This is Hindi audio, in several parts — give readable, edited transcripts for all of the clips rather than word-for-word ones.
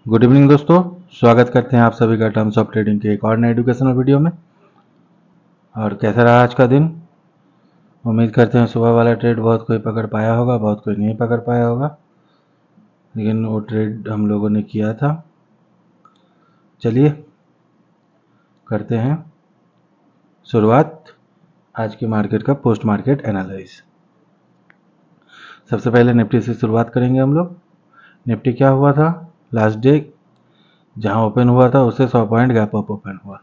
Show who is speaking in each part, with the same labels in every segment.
Speaker 1: गुड इवनिंग दोस्तों, स्वागत करते हैं आप सभी का टर्म्स ऑफ ट्रेडिंग के एक और नए एजुकेशनल वीडियो में। और कैसा रहा आज का दिन? उम्मीद करते हैं सुबह वाला ट्रेड बहुत कोई पकड़ पाया होगा, बहुत कोई नहीं पकड़ पाया होगा, लेकिन वो ट्रेड हम लोगों ने किया था। चलिए करते हैं शुरुआत आज की मार्केट का पोस्ट मार्केट एनालिसिस। सबसे पहले निफ्टी से शुरुआत करेंगे हम लोग। निफ्टी क्या हुआ था लास्ट डे, जहां ओपन हुआ था उससे 100 पॉइंट गैप अप ओपन हुआ।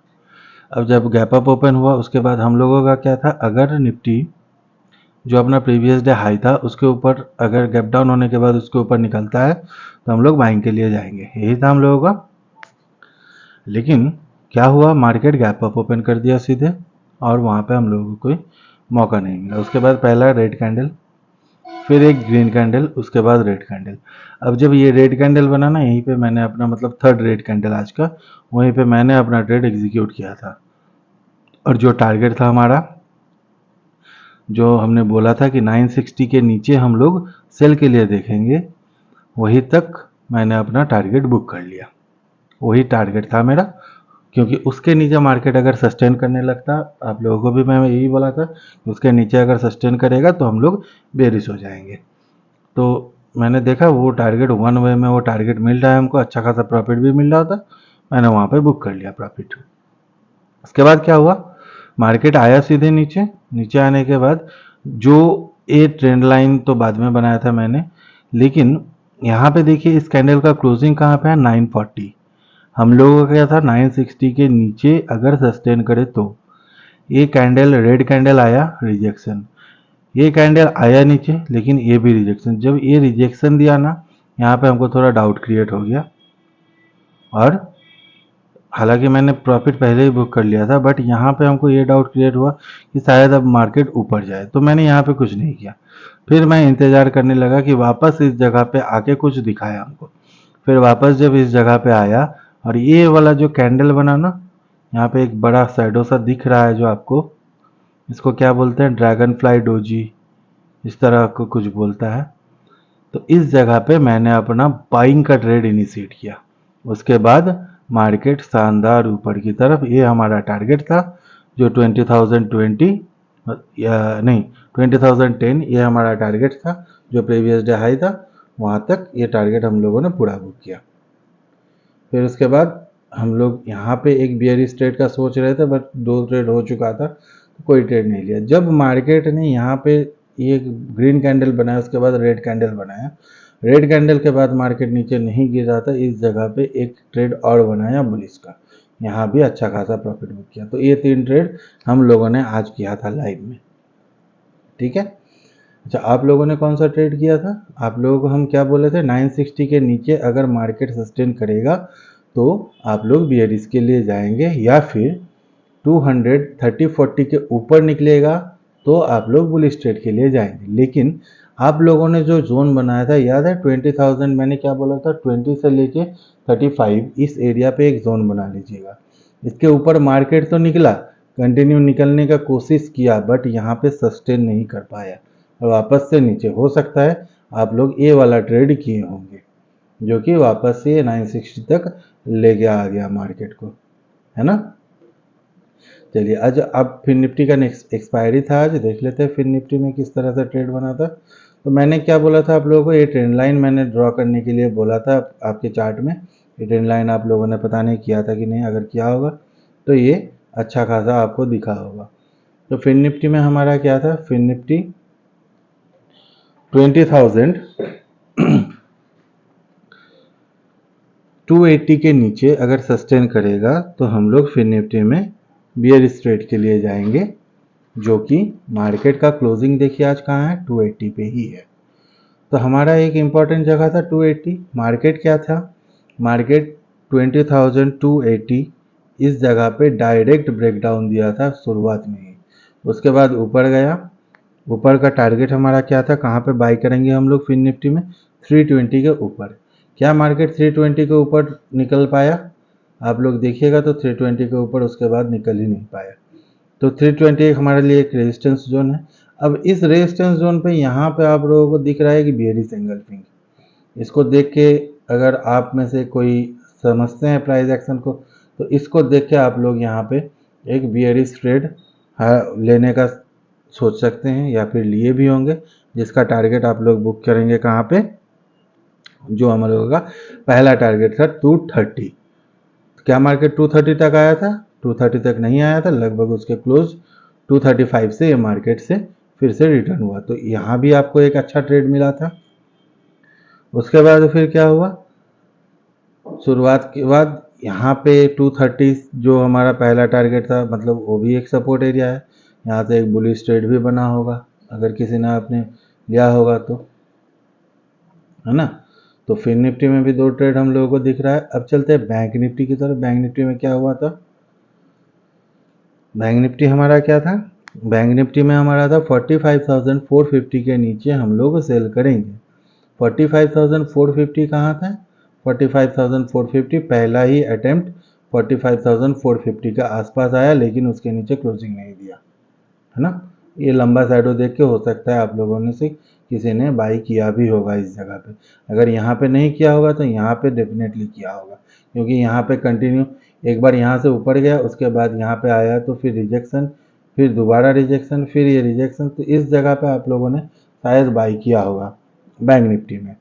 Speaker 1: अब जब गैप अप ओपन हुआ उसके बाद हम लोगों का क्या था, अगर निफ्टी जो अपना प्रीवियस डे हाई था उसके ऊपर अगर गैप डाउन होने के बाद उसके ऊपर निकलता है तो हम लोग बाइंग के लिए जाएंगे, यही था हम लोगों का। लेकिन क्या हुआ, मार्केट गैप अप ओपन कर दिया सीधे और वहाँ पे हम लोगों को कोई मौका नहीं मिला। उसके बाद पहला रेड कैंडल, फिर एक ग्रीन कैंडल, उसके बाद रेड कैंडल। अब जब ये रेड कैंडल बना ना, यहीं पे मैंने अपना मतलब थर्ड रेड कैंडल आज का, वहीं पे मैंने अपना ट्रेड एग्जीक्यूट किया था। और जो टारगेट था हमारा, जो हमने बोला था कि 960 के नीचे हम लोग सेल के लिए देखेंगे, वही तक मैंने अपना टारगेट बुक कर लिया। वही टारगेट था मेरा, क्योंकि उसके नीचे मार्केट अगर सस्टेन करने लगता, आप लोगों को भी मैं यही बोला था कि उसके नीचे अगर सस्टेन करेगा तो हम लोग बेरिश हो जाएंगे। तो मैंने देखा वो टारगेट वन वे में वो टारगेट मिल रहा है हमको, अच्छा खासा प्रॉफिट भी मिल रहा था, मैंने वहाँ पे बुक कर लिया प्रॉफिट। उसके बाद क्या हुआ, मार्केट आया सीधे नीचे। नीचे आने के बाद जो ए ट्रेंड लाइन तो बाद में बनाया था मैंने, लेकिन यहाँ पे देखिए इस कैंडल का क्लोजिंग कहाँ पे है, 940। हम लोगों का क्या था, 960 के नीचे अगर सस्टेन करे तो। ये कैंडल रेड कैंडल आया, रिजेक्शन। ये कैंडल आया नीचे, लेकिन ये भी रिजेक्शन। जब ये रिजेक्शन दिया ना, यहाँ पे हमको थोड़ा डाउट क्रिएट हो गया। और हालांकि मैंने प्रॉफिट पहले ही बुक कर लिया था, बट यहाँ पे हमको ये डाउट क्रिएट हुआ कि शायद अब मार्केट ऊपर जाए, तो मैंने यहाँ पे कुछ नहीं किया। फिर मैं इंतज़ार करने लगा कि वापस इस जगह पे आके कुछ दिखाया हमको। फिर वापस जब इस जगह पे आया और ये वाला जो कैंडल बना ना, यहाँ पे एक बड़ा शैडो सा दिख रहा है जो आपको, इसको क्या बोलते हैं, ड्रैगन फ्लाई डोजी, इस तरह को कुछ बोलता है। तो इस जगह पे मैंने अपना बाइंग का ट्रेड इनिशिएट किया। उसके बाद मार्केट शानदार ऊपर की तरफ, ये हमारा टारगेट था जो 20,020 या नहीं 20,010, ये हमारा टारगेट था जो प्रीवियस डे हाई था, वहाँ तक ये टारगेट हम लोगों ने पूरा बुक किया। फिर उसके बाद हम लोग यहाँ पे एक बियरिश ट्रेड का सोच रहे थे, बट दो ट्रेड हो चुका था तो कोई ट्रेड नहीं लिया। जब मार्केट ने यहाँ पे ये ग्रीन कैंडल बनाया, उसके बाद रेड कैंडल बनाया, रेड कैंडल के बाद मार्केट नीचे नहीं गिर रहा था, इस जगह पे एक ट्रेड और बनाया बुलिश का, यहाँ भी अच्छा खासा प्रॉफिट बुक किया। तो ये 3 ट्रेड हम लोगों ने आज किया था लाइव में, ठीक है। अच्छा, आप लोगों ने कौन सा ट्रेड किया था? आप लोगों को हम क्या बोले थे, 960 के नीचे अगर मार्केट सस्टेन करेगा तो आप लोग बियरिश के लिए जाएंगे, या फिर 230-40 के ऊपर निकलेगा तो आप लोग बुलिश ट्रेड के लिए जाएंगे। लेकिन आप लोगों ने जो जोन बनाया था याद है, 20,000 मैंने क्या बोला था, 20 से लेके 35, इस एरिया पे एक जोन बना लीजिएगा। इसके ऊपर मार्केट तो निकला, कंटिन्यू निकलने का कोशिश किया, बट यहाँ पे सस्टेन नहीं कर पाया और वापस से नीचे। हो सकता है आप लोग ये वाला ट्रेड किए होंगे जो कि वापस से 960 तक ले गया आ गया मार्केट को, है ना। चलिए आज अब फिर निफ्टी का नेक्स्ट एक्सपायरी था, आज देख लेते हैं फिर निफ्टी में किस तरह से ट्रेड बना था। तो मैंने क्या बोला था आप लोगों को, ये ट्रेंड लाइन मैंने ड्रॉ करने के लिए बोला था आपके चार्ट में। ये ट्रेंड लाइन आप लोगों ने पता नहीं किया था कि नहीं, अगर किया होगा तो ये अच्छा खासा आपको दिखा होगा। तो फिर निफ्टी में हमारा क्या था, फिर निफ्टी 20,280 के नीचे अगर सस्टेन करेगा तो हम लोग फिर निफ्टी में बियर ट्रेड के लिए जाएंगे, जो कि मार्केट का क्लोजिंग देखिए आज कहाँ है, 280 पे ही है। तो हमारा एक इम्पॉर्टेंट जगह था 280। मार्केट क्या था, मार्केट 20,280 इस जगह पे डायरेक्ट ब्रेकडाउन दिया था शुरुआत में ही। उसके बाद ऊपर गया, ऊपर का टारगेट हमारा क्या था, कहाँ पे बाई करेंगे हम लोग फिर निफ्टी में, 320 के ऊपर। क्या मार्केट 320 के ऊपर निकल पाया? आप लोग देखिएगा तो 320 के ऊपर उसके बाद निकल ही नहीं पाया। तो 320 हमारे लिए एक रेजिस्टेंस जोन है। अब इस रेजिस्टेंस जोन पे यहाँ पे आप लोगों को दिख रहा है कि बियरिश एंगल्फिंग, इसको देख के अगर आप में से कोई समझते हैं प्राइस एक्शन को, तो इसको देख के आप लोग यहाँ पे एक बियरिश ट्रेड लेने का सोच सकते हैं या फिर लिए भी होंगे, जिसका टारगेट आप लोग बुक करेंगे कहाँ पे, जो हम लोगों का पहला टारगेट था 230। क्या मार्केट 230 तक आया था? 230 तक नहीं आया था, लगभग उसके क्लोज 235 से ये मार्केट से फिर से रिटर्न हुआ, तो यहाँ भी आपको एक अच्छा ट्रेड मिला था। उसके बाद फिर क्या हुआ, शुरुआत के बाद यहाँ पे 230 जो हमारा पहला टारगेट था, मतलब वो भी एक सपोर्ट एरिया है। यहाँ से एक बुलिश ट्रेड भी बना होगा अगर किसी ने आपने लिया होगा तो, है ना। तो फिर निफ्टी में भी 2 ट्रेड हम लोगों को दिख रहा है। अब चलते हैं बैंक निफ्टी की तरफ। बैंक निफ्टी में क्या हुआ था? बैंक निफ्टी हमारा क्या था? बैंक निफ्टी में हमारा था 45,450 के नीचे हम लोग सेल करेंगे। 45,450 कहाँ था? 45,450 पहला ही अटेम्प्ट 45,450 के आसपास आया, लेकिन उसके नीचे क्लोजिंग नहीं दिया, है ना। ये लंबा शैडो देख के हो सकता है आप लोगों ने से किसी ने बाई किया भी होगा इस जगह पे। अगर यहाँ पे नहीं किया होगा तो यहाँ पे डेफिनेटली किया होगा, क्योंकि यहाँ पे कंटिन्यू एक बार यहाँ से ऊपर गया, उसके बाद यहाँ पे आया तो फिर रिजेक्शन, फिर दोबारा रिजेक्शन, फिर ये रिजेक्शन, तो इस जगह पे आप लोगों ने शायद बाई किया होगा बैंक निफ्टी में।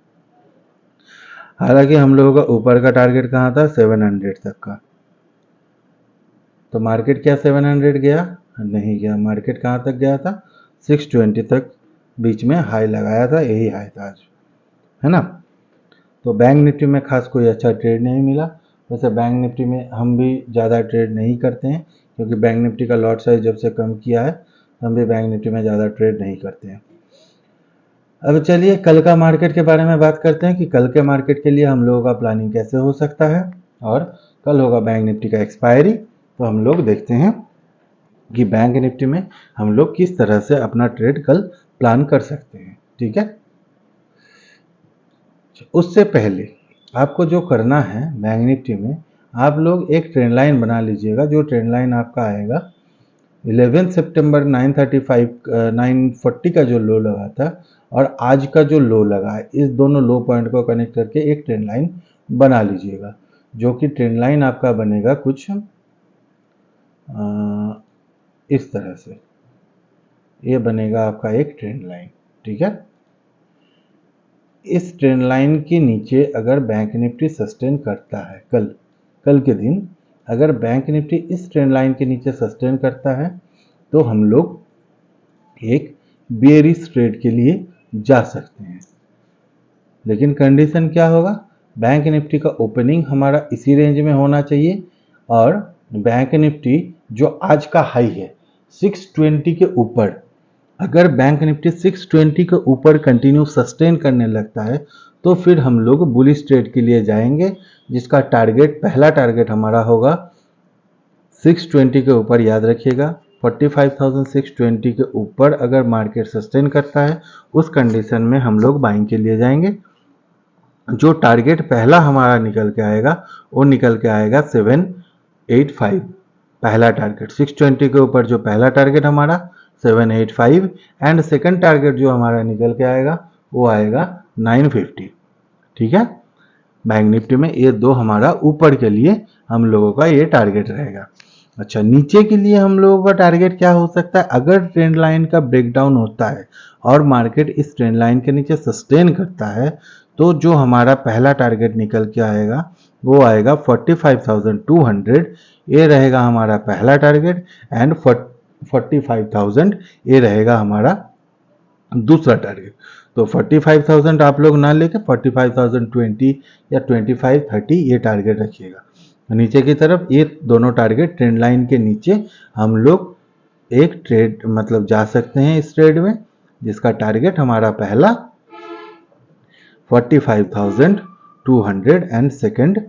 Speaker 1: हालांकि हम लोगों का ऊपर का टारगेट कहाँ था? 700 तक का। तो मार्केट क्या 700 गया? नहीं गया। मार्केट कहाँ तक गया था? 620 तक बीच में हाई लगाया था, यही हाई था आज, है ना। तो बैंक निफ्टी में खास कोई अच्छा ट्रेड नहीं मिला। वैसे बैंक निफ्टी में हम भी ज़्यादा ट्रेड नहीं करते हैं, क्योंकि बैंक निफ्टी का लॉट साइज जब से कम किया है, हम भी बैंक निफ्टी में ज़्यादा ट्रेड नहीं करते हैं। अब चलिए कल का मार्केट के बारे में बात करते हैं कि कल के मार्केट के लिए हम लोगों का प्लानिंग कैसे हो सकता है। और कल होगा बैंक निफ्टी का एक्सपायरी, तो हम लोग देखते हैं कि बैंक निफ्टी में हम लोग किस तरह से अपना ट्रेड कल प्लान कर सकते हैं, ठीक है। उससे पहले आपको जो करना है बैंक निफ्टी में, आप लोग एक ट्रेंड लाइन बना लीजिएगा। जो ट्रेंड लाइन आपका आएगा 11 सितंबर 940 का जो लो लगा था और आज का जो लो लगा है, इस दोनों लो पॉइंट को कनेक्ट करके एक ट्रेंड लाइन बना लीजिएगा, जो कि ट्रेंड लाइन आपका बनेगा कुछ इस तरह से। ये बनेगा आपका एक ट्रेंड लाइन, ठीक है। इस ट्रेंड लाइन के नीचे अगर बैंक निफ्टी सस्टेन करता है कल के दिन, अगर बैंक निफ्टी इस ट्रेंड लाइन के नीचे सस्टेन करता है, तो हम लोग एक बेयरिश ट्रेड के लिए जा सकते हैं। लेकिन कंडीशन क्या होगा? बैंक निफ्टी का ओपनिंग हमारा इसी रेंज में होना चाहिए, और बैंक निफ्टी जो आज का हाई है 620 के ऊपर, अगर बैंक निफ्टी 620 के ऊपर कंटिन्यू सस्टेन करने लगता है, तो फिर हम लोग बुलिश ट्रेड के लिए जाएंगे, जिसका टारगेट, पहला टारगेट हमारा होगा 620 के ऊपर। याद रखिएगा 45,620 के ऊपर अगर मार्केट सस्टेन करता है, उस कंडीशन में हम लोग बाइंग के लिए जाएंगे। जो टारगेट पहला हमारा निकल के आएगा, वो निकल के आएगा 785। पहला टारगेट 620 के ऊपर जो पहला टारगेट हमारा 785, एंड सेकंड टारगेट जो हमारा निकल के आएगा वो आएगा 950, ठीक है। बैंक निफ्टी में ये दो हमारा ऊपर के लिए हम लोगों का ये टारगेट रहेगा। अच्छा, नीचे के लिए हम लोगों का टारगेट क्या हो सकता है? अगर ट्रेंड लाइन का ब्रेकडाउन होता है और मार्केट इस ट्रेंड लाइन के नीचे सस्टेन करता है, तो जो हमारा पहला टारगेट निकल के आएगा वो आएगा 45,200। ये रहेगा हमारा पहला टारगेट, एंड 45,000 ये रहेगा हमारा दूसरा टारगेट। तो 45,000 आप लोग ना लेके 45,020 या 2530 ये टारगेट रखिएगा। नीचे की तरफ ये दोनों टारगेट ट्रेंड लाइन के नीचे हम लोग एक ट्रेड मतलब जा सकते हैं इस ट्रेड में, जिसका टारगेट हमारा पहला 45,200 एंड सेकंड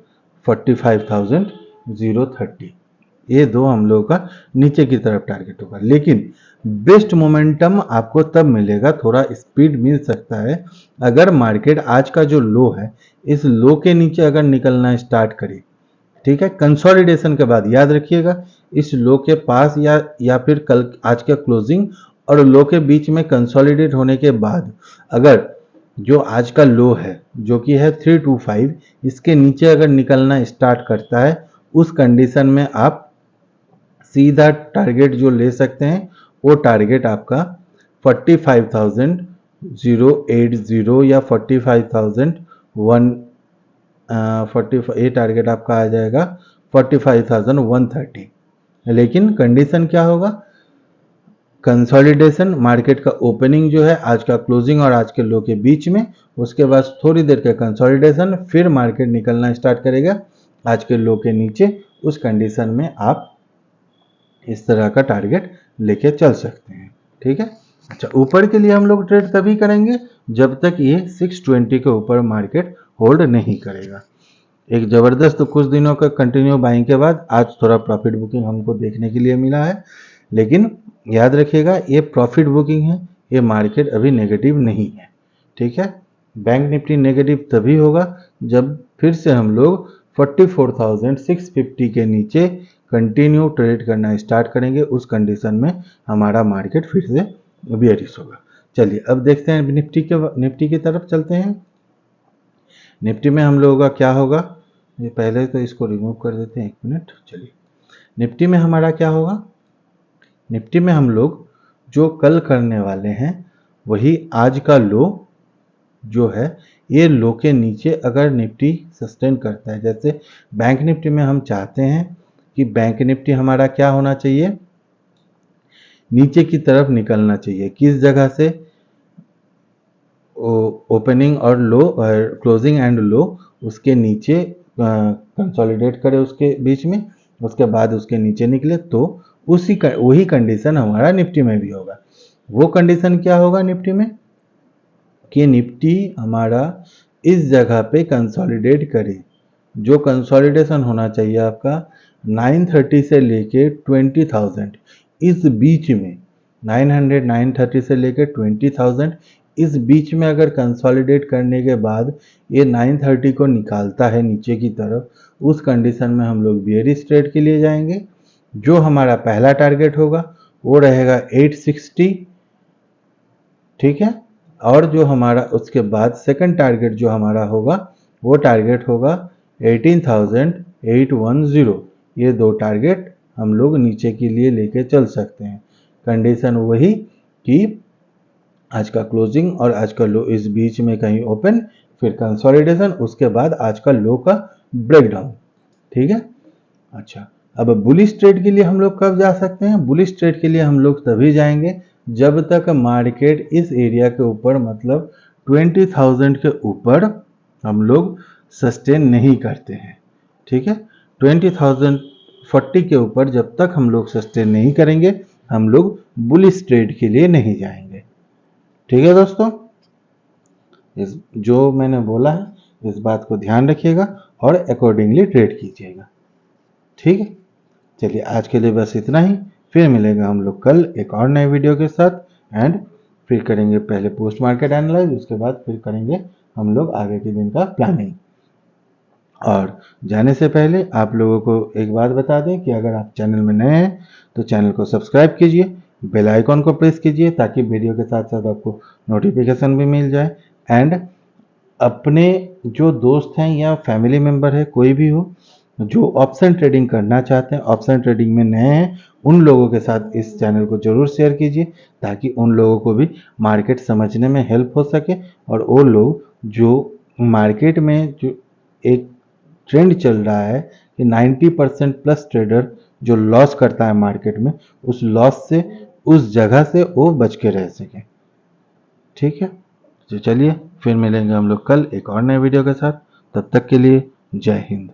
Speaker 1: 45,030। ये दो हम लोगों का नीचे की तरफ टारगेट होगा। लेकिन बेस्ट मोमेंटम आपको तब मिलेगा, थोड़ा स्पीड मिल सकता है, अगर मार्केट आज का जो लो है इस लो के नीचे अगर निकलना स्टार्ट करे, ठीक है। कंसोलिडेशन के बाद याद रखिएगा, इस लो के पास या फिर कल आज का क्लोजिंग और लो के बीच में कंसोलिडेट होने के बाद अगर जो आज का लो है जो कि है 325, इसके नीचे अगर निकलना स्टार्ट करता है उस कंडीशन में आप सीधा टारगेट जो ले सकते हैं वो टारगेट आपका 45,080 या 45,001 ये टारगेट आपका आ जाएगा 45,130। लेकिन कंडीशन क्या होगा, कंसोलिडेशन, मार्केट का ओपनिंग जो है आज का क्लोजिंग और आज के लो के बीच में, उसके बाद थोड़ी देर का कंसोलिडेशन, फिर मार्केट निकलना स्टार्ट करेगा आज के लो के नीचे। उस कंडीशन में आप इस तरह का टारगेट लेके चल सकते हैं। ठीक है। अच्छा, ऊपर के लिए हम लोग ट्रेड तभी करेंगे जब तक ये 620 के ऊपर मार्केट होल्ड नहीं करेगा। एक ज़बरदस्त कुछ दिनों का कंटिन्यू बाइंग के बाद आज थोड़ा प्रॉफिट बुकिंग हमको देखने के लिए मिला है, लेकिन याद रखिएगा ये प्रॉफिट बुकिंग है, ये मार्केट अभी नेगेटिव नहीं है। ठीक है। बैंक निफ्टी नेगेटिव तभी होगा जब फिर से हम लोग 44,650 के नीचे कंटिन्यू ट्रेड करना स्टार्ट करेंगे। उस कंडीशन में हमारा मार्केट फिर से बेयरिश होगा। चलिए अब देखते हैं निफ्टी की तरफ चलते हैं। निफ्टी में हम लोगों का क्या होगा, ये पहले तो इसको रिमूव कर देते हैं, 1 मिनट। चलिए निफ्टी में हमारा क्या होगा, निफ्टी में हम लोग जो कल करने वाले हैं वही आज का लो जो है, ये लो के नीचे अगर निफ्टी सस्टेन करता है, जैसे बैंक निफ्टी में हम चाहते हैं कि बैंक निफ्टी हमारा क्या होना चाहिए, नीचे की तरफ निकलना चाहिए। किस जगह से, ओपनिंग और लो और क्लोजिंग एंड लो उसके नीचे कंसोलिडेट करे उसके बीच में, उसके बाद उसके नीचे निकले, तो वही कंडीशन हमारा निफ्टी में भी होगा। वो कंडीशन क्या होगा निफ्टी में कि निफ्टी हमारा इस जगह पे कंसोलिडेट करे। जो कंसोलिडेशन होना चाहिए आपका 930 से लेके 20,000 इस बीच में, 900 930 से लेके 20,000 इस बीच में अगर कंसोलिडेट करने के बाद ये 930 को निकालता है नीचे की तरफ, उस कंडीशन में हम लोग बियरिश ट्रेड के लिए जाएंगे। जो हमारा पहला टारगेट होगा वो रहेगा 860। ठीक है। और जो हमारा उसके बाद सेकंड टारगेट जो हमारा होगा वो टारगेट होगा 18,810। ये दो टारगेट हम लोग नीचे के लिए लेके चल सकते हैं। कंडीशन वही कि आज का क्लोजिंग और आज का लो इस बीच में कहीं ओपन, फिर कंसोलिडेशन, उसके बाद आज का लो का ब्रेकडाउन। ठीक है। अच्छा, अब बुलिश ट्रेड के लिए हम लोग कब जा सकते हैं, बुलिश ट्रेड के लिए हम लोग तभी जाएंगे जब तक मार्केट इस एरिया के ऊपर, मतलब 20,000 के ऊपर हम लोग सस्टेन नहीं करते हैं। ठीक है। 20,040 के ऊपर जब तक हम लोग सस्टेन नहीं करेंगे हम लोग बुलिश ट्रेड के लिए नहीं जाएंगे। ठीक है दोस्तों, इस जो मैंने बोला है इस बात को ध्यान रखिएगा और अकॉर्डिंगली ट्रेड कीजिएगा। ठीक है। चलिए आज के लिए बस इतना ही, फिर मिलेंगे हम लोग कल एक और नए वीडियो के साथ, एंड फिर करेंगे पहले पोस्ट मार्केट एनालाइज, उसके बाद फिर करेंगे हम लोग आगे के दिन का प्लानिंग। और जाने से पहले आप लोगों को एक बात बता दें कि अगर आप चैनल में नए हैं तो चैनल को सब्सक्राइब कीजिए, बेल आइकॉन को प्रेस कीजिए ताकि वीडियो के साथ साथ आपको नोटिफिकेशन भी मिल जाए। एंड अपने जो दोस्त हैं या फैमिली मेम्बर है, कोई भी हो जो ऑप्शन ट्रेडिंग करना चाहते हैं, ऑप्शन ट्रेडिंग में नए हैं, उन लोगों के साथ इस चैनल को जरूर शेयर कीजिए ताकि उन लोगों को भी मार्केट समझने में हेल्प हो सके। और वो लोग जो मार्केट में जो एक ट्रेंड चल रहा है कि 90% प्लस ट्रेडर जो लॉस करता है मार्केट में, उस लॉस से, उस जगह से वो बच के रह सके। ठीक है। तो चलिए फिर मिलेंगे हम लोग कल एक और नए वीडियो के साथ। तब तक के लिए जय हिंद।